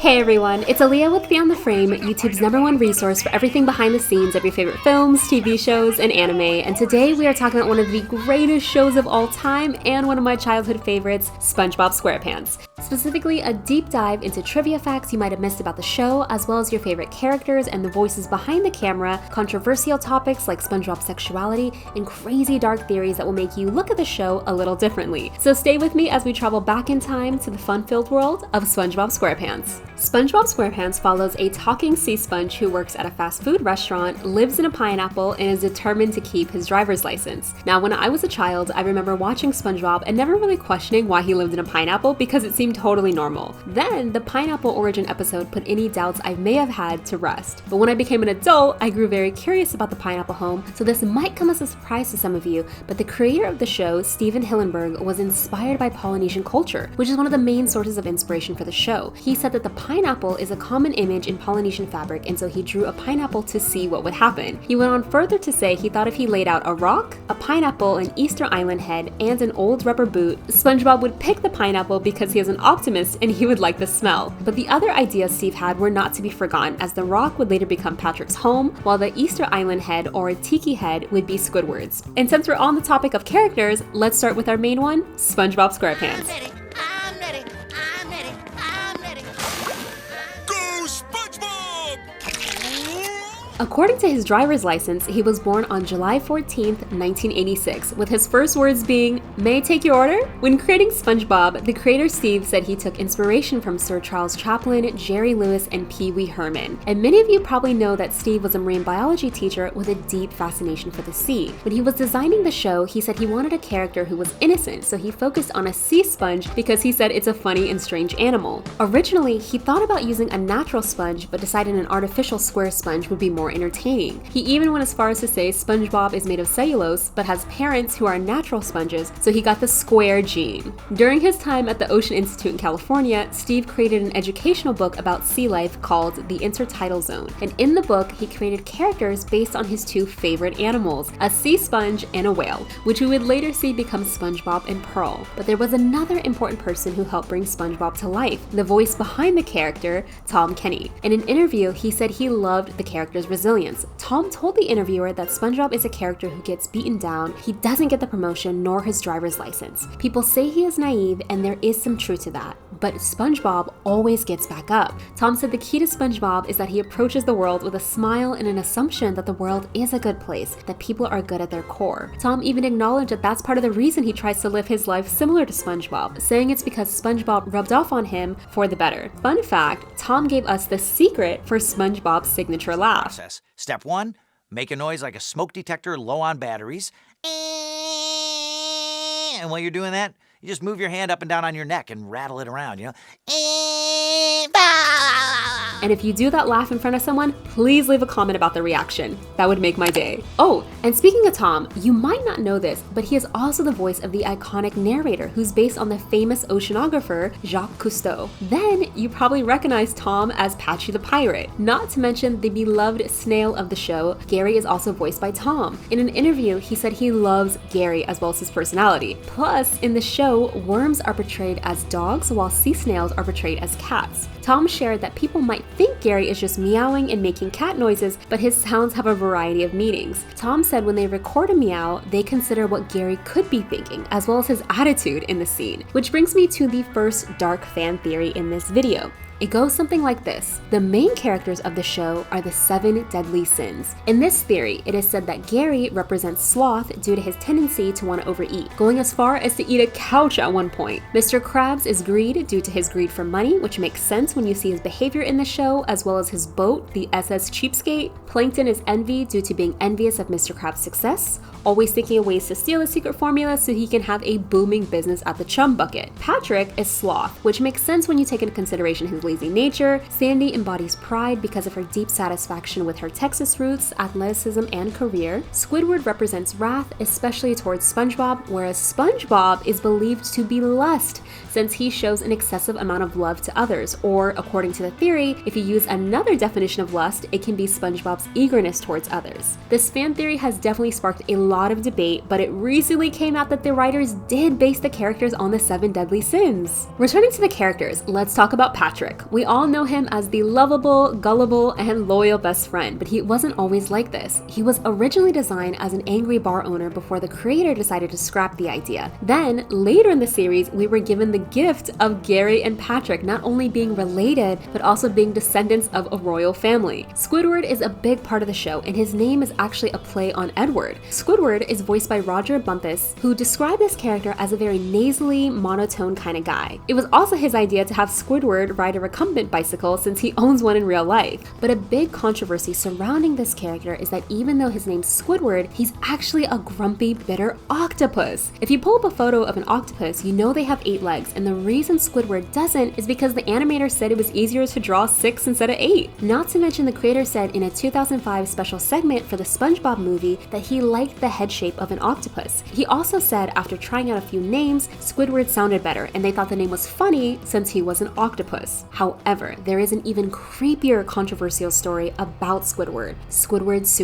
Hey everyone, it's Aaliyah with Beyond the Frame, YouTube's #1 resource for everything behind the scenes of your favorite films, TV shows, and anime, and today we are talking about one of the greatest shows of all time and one of my childhood favorites, SpongeBob SquarePants. Specifically, a deep dive into trivia facts you might have missed about the show, as well as your favorite characters and the voices behind the camera, controversial topics like SpongeBob's sexuality, and crazy dark theories that will make you look at the show a little differently. So stay with me as we travel back in time to the fun-filled world of SpongeBob SquarePants. SpongeBob SquarePants follows a talking sea sponge who works at a fast food restaurant, lives in a pineapple, and is determined to keep his driver's license. Now, when I was a child, I remember watching SpongeBob and never really questioning why he lived in a pineapple because it seemed totally normal. Then, the pineapple origin episode put any doubts I may have had to rest. But when I became an adult, I grew very curious about the pineapple home, so this might come as a surprise to some of you, but the creator of the show, Stephen Hillenburg, was inspired by Polynesian culture, which is one of the main sources of inspiration for the show. He said that the pineapple is a common image in Polynesian fabric, and so he drew a pineapple to see what would happen. He went on further to say he thought if he laid out a rock, a pineapple, an Easter Island head, and an old rubber boot, SpongeBob would pick the pineapple because he is an optimist and he would like the smell. But the other ideas Steve had were not to be forgotten, as the rock would later become Patrick's home, while the Easter Island head or a tiki head would be Squidward's. And since we're on the topic of characters, let's start with our main one, SpongeBob SquarePants. According to his driver's license, he was born on July 14th, 1986, with his first words being, "May I take your order?" When creating SpongeBob, the creator Steve said he took inspiration from Sir Charles Chaplin, Jerry Lewis, and Pee Wee Herman. And many of you probably know that Steve was a marine biology teacher with a deep fascination for the sea. When he was designing the show, he said he wanted a character who was innocent, so he focused on a sea sponge because he said it's a funny and strange animal. Originally, he thought about using a natural sponge, but decided an artificial square sponge would be more entertaining. He even went as far as to say SpongeBob is made of cellulose, but has parents who are natural sponges, so he got the square gene. During his time at the Ocean Institute in California, Steve created an educational book about sea life called The Intertidal Zone, and in the book, he created characters based on his two favorite animals, a sea sponge and a whale, which we would later see become SpongeBob and Pearl. But there was another important person who helped bring SpongeBob to life, the voice behind the character, Tom Kenny. In an interview, he said he loved the character's resilience. Tom told the interviewer that SpongeBob is a character who gets beaten down, he doesn't get the promotion nor his driver's license. People say he is naive, and there is some truth to that, but SpongeBob always gets back up. Tom said the key to SpongeBob is that he approaches the world with a smile and an assumption that the world is a good place, that people are good at their core. Tom even acknowledged that that's part of the reason he tries to live his life similar to SpongeBob, saying it's because SpongeBob rubbed off on him for the better. Fun fact, Tom gave us the secret for SpongeBob's signature laugh. Step 1, make a noise like a smoke detector low on batteries. And while you're doing that, you just move your hand up and down on your neck and rattle it around, you know? And if you do that laugh in front of someone, please leave a comment about the reaction. That would make my day. Oh, and speaking of Tom, you might not know this, but he is also the voice of the iconic narrator who's based on the famous oceanographer Jacques Cousteau. Then you probably recognize Tom as Patchy the Pirate. Not to mention the beloved snail of the show, Gary is also voiced by Tom. In an interview, he said he loves Gary as well as his personality. Plus, in the show, worms are portrayed as dogs while sea snails are portrayed as cats. Tom shared that people might think Gary is just meowing and making cat noises, but his sounds have a variety of meanings. Tom said when they record a meow, they consider what Gary could be thinking, as well as his attitude in the scene. Which brings me to the first dark fan theory in this video. It goes something like this. The main characters of the show are the 7 deadly sins. In this theory, it is said that Gary represents sloth due to his tendency to want to overeat, going as far as to eat a couch at one point. Mr. Krabs is greed due to his greed for money, which makes sense when you see his behavior in the show, as well as his boat, the SS Cheapskate. Plankton is envy due to being envious of Mr. Krabs' success, always thinking of ways to steal his secret formula so he can have a booming business at the chum bucket. Patrick is sloth, which makes sense when you take into consideration his lazy nature. Sandy embodies pride because of her deep satisfaction with her Texas roots, athleticism, and career. Squidward represents wrath, especially towards SpongeBob, whereas SpongeBob is believed to be lust, since he shows an excessive amount of love to others, or according to the theory, if you use another definition of lust, it can be SpongeBob's eagerness towards others. This fan theory has definitely sparked a lot of debate, but it recently came out that the writers did base the characters on the 7 deadly sins. Returning to the characters, let's talk about Patrick. arc. We all know him as the lovable, gullible, and loyal best friend, but he wasn't always like this. He was originally designed as an angry bar owner before the creator decided to scrap the idea. Then, later in the series, we were given the gift of Gary and Patrick not only being related, but also being descendants of a royal family. Squidward is a big part of the show, and his name is actually a play on Edward. Squidward is voiced by Roger Bumpus, who described this character as a very nasally, monotone kind of guy. It was also his idea to have Squidward ride a recumbent bicycle since he owns one in real life. But a big controversy surrounding this character is that even though his name's Squidward, he's actually a grumpy, bitter octopus. If you pull up a photo of an octopus, you know they have 8 legs, and the reason Squidward doesn't is because the animator said it was easier to draw 6 instead of 8. Not to mention the creator said in a 2005 special segment for the SpongeBob movie that he liked the head shape of an octopus. He also said after trying out a few names, Squidward sounded better, and they thought the name was funny since he was an octopus. However, there is an even creepier controversial story about Squidward. Squidward's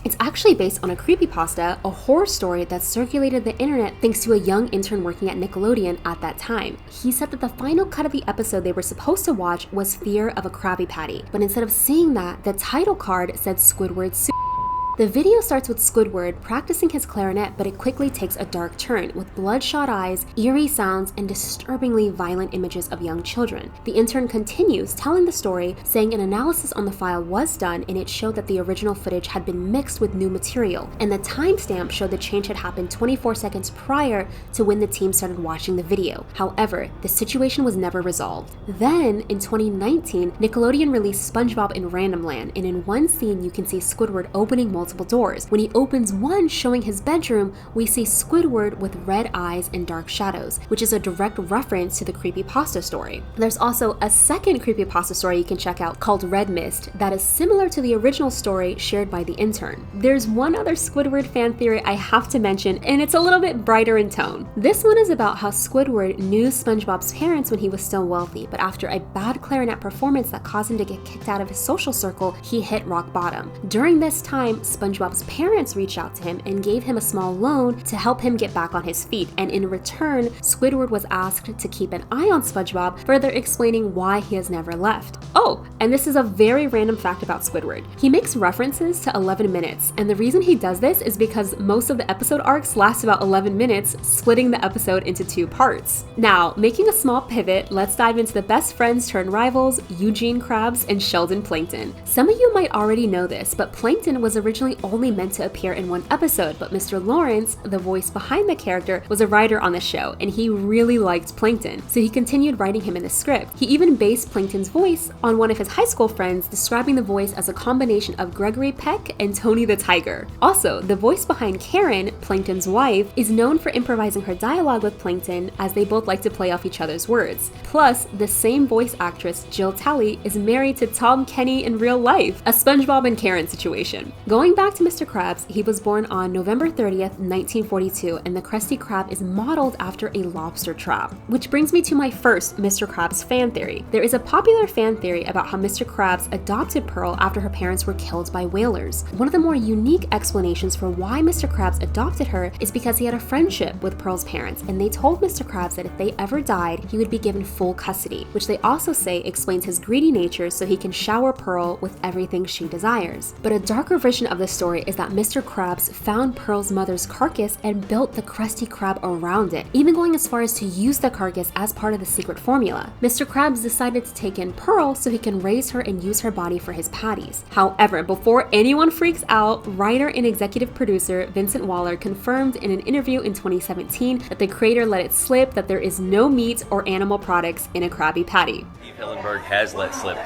It's actually based on a creepypasta, a horror story that circulated the internet thanks to a young intern working at Nickelodeon at that time. He said that the final cut of the episode they were supposed to watch was fear of a Krabby Patty, but instead of seeing that, the title card said Squidward's The video starts with Squidward practicing his clarinet, but it quickly takes a dark turn with bloodshot eyes, eerie sounds, and disturbingly violent images of young children. The intern continues telling the story, saying an analysis on the file was done and it showed that the original footage had been mixed with new material, and the timestamp showed the change had happened 24 seconds prior to when the team started watching the video. However, the situation was never resolved. Then, in 2019, Nickelodeon released SpongeBob in Random Land, and in one scene you can see Squidward opening multiple doors. When he opens one showing his bedroom, we see Squidward with red eyes and dark shadows, which is a direct reference to the creepypasta story. There's also a second creepypasta story you can check out called Red Mist that is similar to the original story shared by the intern. There's one other Squidward fan theory I have to mention, and it's a little bit brighter in tone. This one is about how Squidward knew SpongeBob's parents when he was still wealthy, but after a bad clarinet performance that caused him to get kicked out of his social circle, he hit rock bottom. During this time, SpongeBob's parents reached out to him and gave him a small loan to help him get back on his feet, and in return, Squidward was asked to keep an eye on SpongeBob, further explaining why he has never left. Oh, and this is a very random fact about Squidward. He makes references to 11 minutes, and the reason he does this is because most of the episode arcs last about 11 minutes, splitting the episode into 2 parts. Now, making a small pivot, let's dive into the best friends turned rivals, Eugene Krabs and Sheldon Plankton. Some of you might already know this, but Plankton was originally only meant to appear in 1 episode, but Mr. Lawrence, the voice behind the character, was a writer on the show, and he really liked Plankton, so he continued writing him in the script. He even based Plankton's voice on one of his high school friends, describing the voice as a combination of Gregory Peck and Tony the Tiger. Also, the voice behind Karen, Plankton's wife, is known for improvising her dialogue with Plankton, as they both like to play off each other's words. Plus, the same voice actress, Jill Talley, is married to Tom Kenny in real life, a SpongeBob and Karen situation. Going back to Mr. Krabs, he was born on November 30th, 1942, and the Krusty Krab is modeled after a lobster trap. Which brings me to my first Mr. Krabs fan theory. There is a popular fan theory about how Mr. Krabs adopted Pearl after her parents were killed by whalers. One of the more unique explanations for why Mr. Krabs adopted her is because he had a friendship with Pearl's parents, and they told Mr. Krabs that if they ever died, he would be given full custody, which they also say explains his greedy nature so he can shower Pearl with everything she desires. But a darker version of the story is that Mr. Krabs found Pearl's mother's carcass and built the Krusty Krab around it, even going as far as to use the carcass as part of the secret formula. Mr. Krabs decided to take in Pearl so he can raise her and use her body for his patties. However, before anyone freaks out, writer and executive producer Vincent Waller confirmed in an interview in 2017 that the creator let it slip that there is no meat or animal products in a Krabby Patty. Stephen Hillenburg has let slip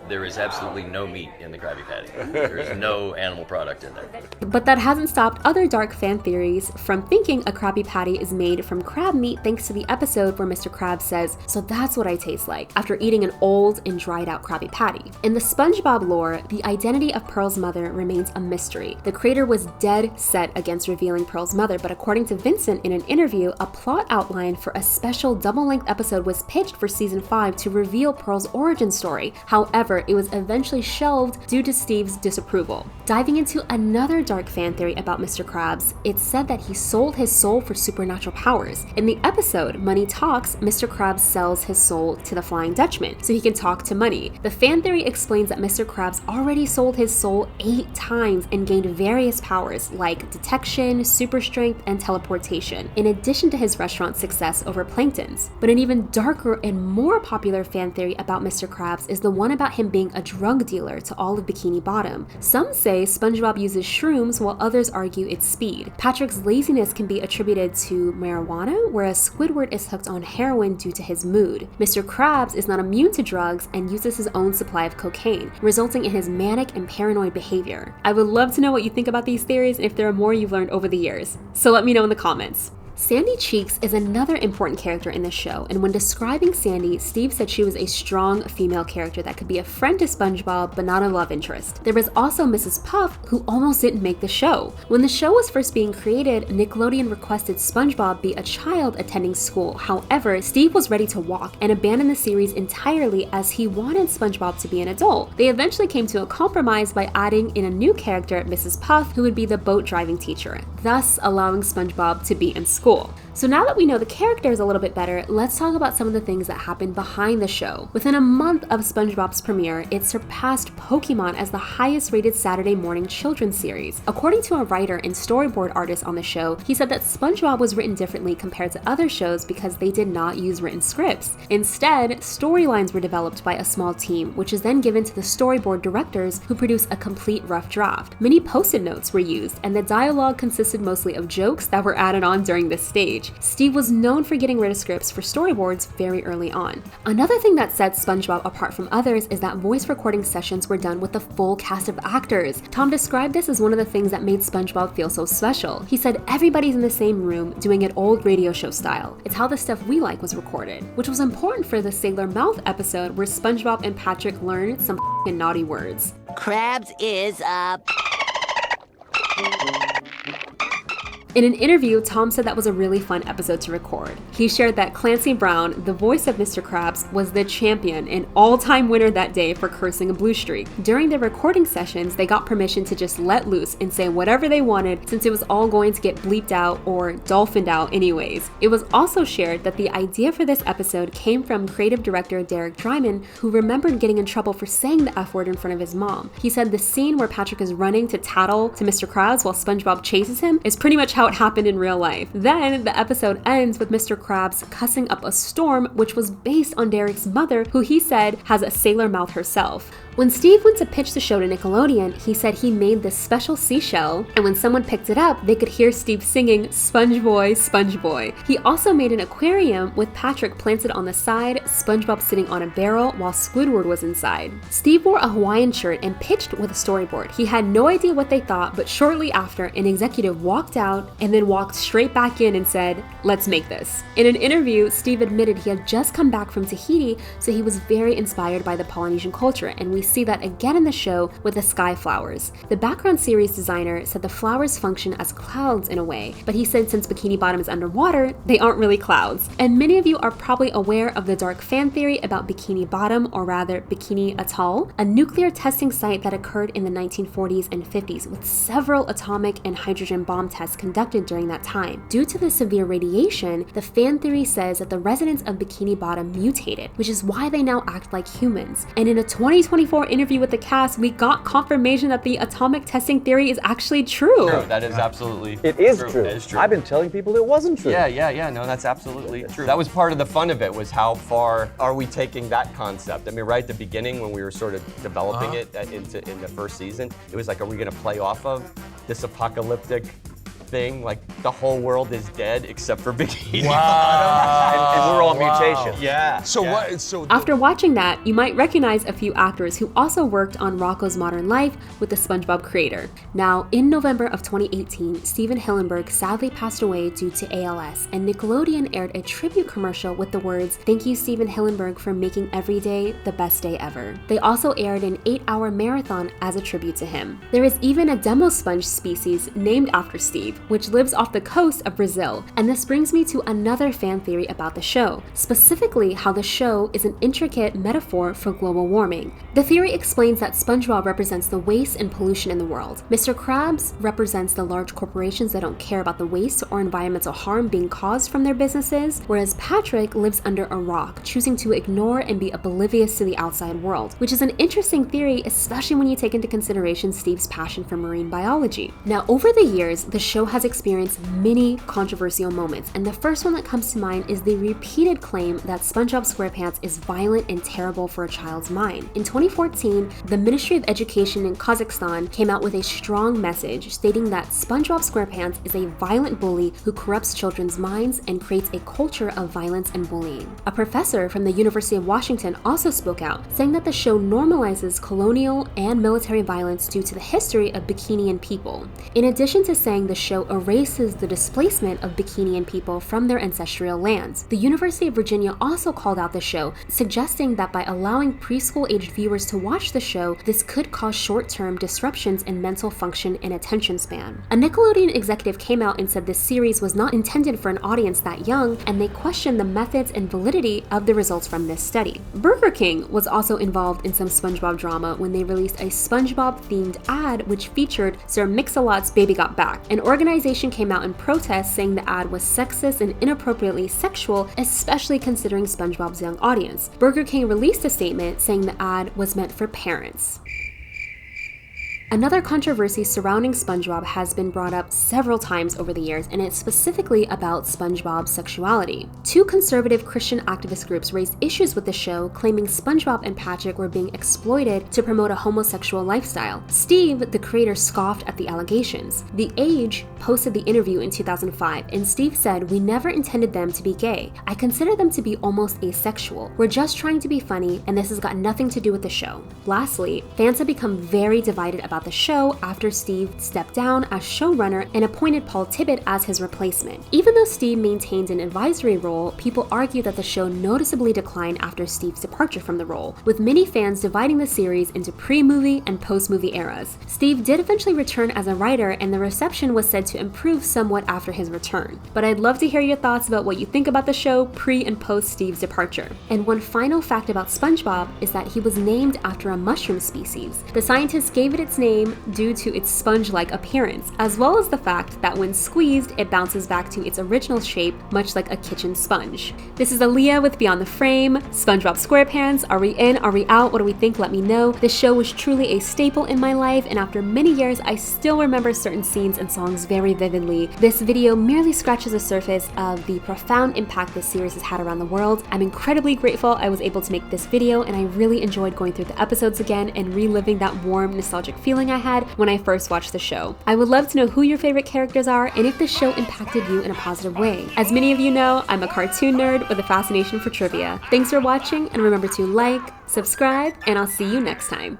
there is absolutely no meat in the Krabby Patty. There's no animal product in there. But that hasn't stopped other dark fan theories from thinking a Krabby Patty is made from crab meat thanks to the episode where Mr. Krabs says, "So that's what I taste like," after eating an old and dried out Krabby Patty. In the SpongeBob lore, the identity of Pearl's mother remains a mystery. The creator was dead set against revealing Pearl's mother, but according to Vincent in an interview, a plot outline for a special double-length episode was pitched for season 5 to reveal Pearl's origin story. However, it was eventually shelved due to Steve's disapproval. Diving Getting into another dark fan theory about Mr. Krabs, it's said that he sold his soul for supernatural powers. In the episode Money Talks, Mr. Krabs sells his soul to the Flying Dutchman so he can talk to money. The fan theory explains that Mr. Krabs already sold his soul 8 times and gained various powers like detection, super strength, and teleportation, in addition to his restaurant success over Plankton's. But an even darker and more popular fan theory about Mr. Krabs is the one about him being a drug dealer to all of Bikini Bottom. Some say SpongeBob uses shrooms while others argue it's speed. Patrick's laziness can be attributed to marijuana, whereas Squidward is hooked on heroin due to his mood. Mr. Krabs is not immune to drugs and uses his own supply of cocaine, resulting in his manic and paranoid behavior. I would love to know what you think about these theories and if there are more you've learned over the years. So let me know in the comments. Sandy Cheeks is another important character in this show, and when describing Sandy, Steve said she was a strong female character that could be a friend to SpongeBob but not a love interest. There was also mrs.puff, who almost didn't make the show. When the show was first being created, Nickelodeon requested SpongeBob be a child attending school. However, Steve was ready to walk and abandoned the series entirely as he wanted SpongeBob to be an adult. They eventually came to a compromise by adding in a new character, Mrs. Puff, who would be the boat driving teacher, thus allowing SpongeBob to be in school. So now that we know the characters a little bit better, let's talk about some of the things that happened behind the show. Within a month of SpongeBob's premiere, it surpassed Pokemon as the highest rated Saturday morning children's series. According to a writer and storyboard artist on the show, he said that SpongeBob was written differently compared to other shows because they did not use written scripts. Instead, storylines were developed by a small team, which is then given to the storyboard directors who produce a complete rough draft. Many post-it notes were used, and the dialogue consisted mostly of jokes that were added on during this stage. Steve was known for getting rid of scripts for storyboards very early on. Another thing that sets SpongeBob apart from others is that voice recording sessions were done with the full cast of actors. Tom described this as one of the things that made SpongeBob feel so special. He said everybody's in the same room doing it old radio show style. It's how the stuff we like was recorded, which was important for the Sailor Mouth episode where SpongeBob and Patrick learned some naughty words. Krabs is In an interview, Tom said that was a really fun episode to record. He shared that Clancy Brown, the voice of Mr. Krabs, was the champion and all-time winner that day for cursing a blue streak. During the recording sessions, they got permission to just let loose and say whatever they wanted since it was all going to get bleeped out or dolphined out anyways. It was also shared that the idea for this episode came from creative director Derek Dryman, who remembered getting in trouble for saying the F word in front of his mom. He said the scene where Patrick is running to tattle to Mr. Krabs while SpongeBob chases him is pretty much how it happened in real life. Then the episode ends with Mr. Krabs cussing up a storm, which was based on Derek's mother, who he said has a sailor mouth herself. When Steve went to pitch the show to Nickelodeon, he said he made this special seashell, and when someone picked it up, they could hear Steve singing "Sponge Boy, Sponge Boy." He also made an aquarium with Patrick planted on the side, SpongeBob sitting on a barrel while Squidward was inside. Steve wore a Hawaiian shirt and pitched with a storyboard. He had no idea what they thought, but shortly after, an executive walked out and then walked straight back in and said, "Let's make this." In an interview, Steve admitted he had just come back from Tahiti, so he was very inspired by the Polynesian culture, and we see that again in the show with the sky flowers. The background series designer said the flowers function as clouds in a way, but he said since Bikini Bottom is underwater, they aren't really clouds. And many of you are probably aware of the dark fan theory about Bikini Bottom, or rather Bikini Atoll, a nuclear testing site that occurred in the 1940s and 50s with several atomic and hydrogen bomb tests conducted during that time. Due to the severe radiation, the fan theory says that the residents of Bikini Bottom mutated, which is why they now act like humans. And in a 2024 interview with the cast, we got confirmation that the atomic testing theory is actually true. That is absolutely It is true. true. It is true. I've been telling people it wasn't true. Yeah, no, that's absolutely true. That was part of the fun of it, was how far are we taking that concept? I mean, right at the beginning when we were sort of developing it in the first season, it was like, are we gonna play off of this apocalyptic thing, like the whole world is dead except for Bikini Bottom, and we're all mutations. Yeah. After watching that, you might recognize a few actors who also worked on Rocko's Modern Life with the SpongeBob creator. Now, in November of 2018, Stephen Hillenburg sadly passed away due to ALS, and Nickelodeon aired a tribute commercial with the words, "Thank you, Stephen Hillenburg, for making every day the best day ever." They also aired an 8-hour marathon as a tribute to him. There is even a demo sponge species named after Steve. Steve, which lives off the coast of Brazil. And this brings me to another fan theory about the show, specifically how the show is an intricate metaphor for global warming. The theory explains that SpongeBob represents the waste and pollution in the world. Mr. Krabs represents the large corporations that don't care about the waste or environmental harm being caused from their businesses, whereas Patrick lives under a rock, choosing to ignore and be oblivious to the outside world, which is an interesting theory, especially when you take into consideration Steve's passion for marine biology. Now, over the years, the show has experienced many controversial moments, and the first one that comes to mind is the repeated claim that SpongeBob SquarePants is violent and terrible for a child's mind. In 2014, the Ministry of Education in Kazakhstan came out with a strong message stating that SpongeBob SquarePants is a violent bully who corrupts children's minds and creates a culture of violence and bullying. A professor from the University of Washington also spoke out, saying that the show normalizes colonial and military violence due to the history of Bikini people. In addition to saying the show erases the displacement of Bikini people from their ancestral lands, the University of Virginia also called out the show, suggesting that by allowing preschool-aged viewers to watch the show, this could cause short-term disruptions in mental function and attention span. A Nickelodeon executive came out and said this series was not intended for an audience that young, and they questioned the methods and validity of the results from this study. Burger King was also involved in some SpongeBob drama when they released a SpongeBob-themed ad which featured Sir Mix-a-Lot's Baby Got Back. An organization came out in protest saying the ad was sexist and inappropriately sexual, especially considering SpongeBob's young audience. Burger King released a statement saying the ad was meant for parents. Another controversy surrounding SpongeBob has been brought up several times over the years, and it's specifically about SpongeBob's sexuality. Two conservative Christian activist groups raised issues with the show, claiming SpongeBob and Patrick were being exploited to promote a homosexual lifestyle. Steve, the creator, scoffed at the allegations. The Age posted the interview in 2005, and Steve said, "We never intended them to be gay. I consider them to be almost asexual. We're just trying to be funny, and this has got nothing to do with the show." Lastly, fans have become very divided about the show after Steve stepped down as showrunner and appointed Paul Tibbitt as his replacement. Even though Steve maintained an advisory role, people argue that the show noticeably declined after Steve's departure from the role, with many fans dividing the series into pre-movie and post-movie eras. Steve did eventually return as a writer, and the reception was said to improve somewhat after his return. But I'd love to hear your thoughts about what you think about the show pre and post Steve's departure. And one final fact about SpongeBob is that he was named after a mushroom species. The scientists gave it its name due to its sponge-like appearance, as well as the fact that when squeezed, it bounces back to its original shape, much like a kitchen sponge. This is Aaliyah with Beyond the Frame. SpongeBob SquarePants, are we in, are we out? What do we think? Let me know. This show was truly a staple in my life, and after many years, I still remember certain scenes and songs very vividly. This video merely scratches the surface of the profound impact this series has had around the world. I'm incredibly grateful I was able to make this video, and I really enjoyed going through the episodes again and reliving that warm, nostalgic feeling I had when I first watched the show. I would love to know who your favorite characters are and if the show impacted you in a positive way. As many of you know, I'm a cartoon nerd with a fascination for trivia. Thanks for watching, and remember to like, subscribe, and I'll see you next time.